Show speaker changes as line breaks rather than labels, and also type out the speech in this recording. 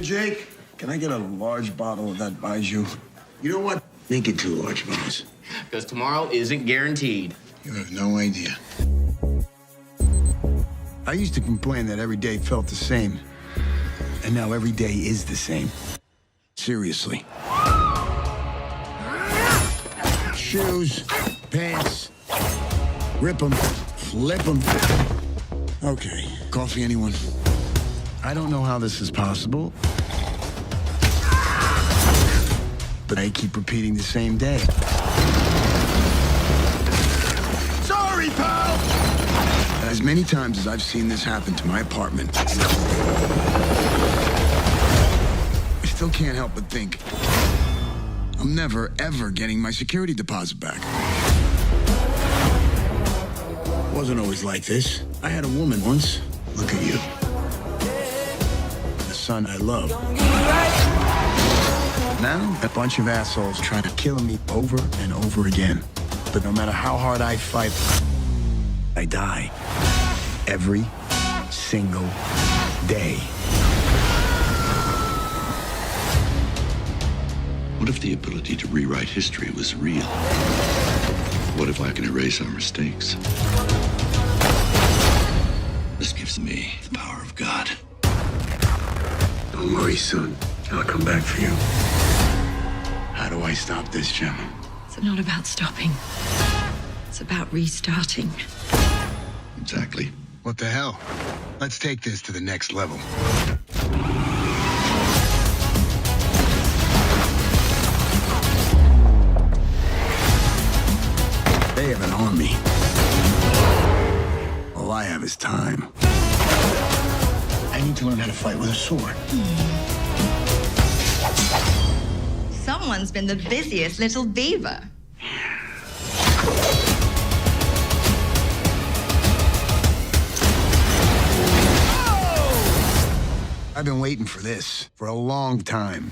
Jake, can I get a large bottle of that Baijiu? You know what? Make it 2 large bottles.
Because tomorrow isn't guaranteed.
You have no idea. I used to complain that every day felt the same. And now every day is the same. Seriously. Shoes, pants, rip them, flip them. Okay, coffee, anyone? I don't know how this is possible, but I keep repeating the same day. Sorry, pal! As many times as I've seen this happen to my apartment, I still can't help but think I'm never, ever getting my security deposit back. Wasn't always like this. I had a woman once. Look at you. The son I love. Now, a bunch of assholes trying to kill me over and over again. But no matter how hard I fight, I die. Every single day.
What if the ability to rewrite history was real? What if I can erase our mistakes? This gives me the power of God.
Don't worry, son. I'll come back for you. How do I stop this, Gemma?
It's not about stopping. It's about restarting.
Exactly.
What the hell? Let's take this to the next level. They have an army. All I have is time. I need to learn how to fight with a sword.
Someone's been the busiest little beaver.
I've been waiting for this for a long time.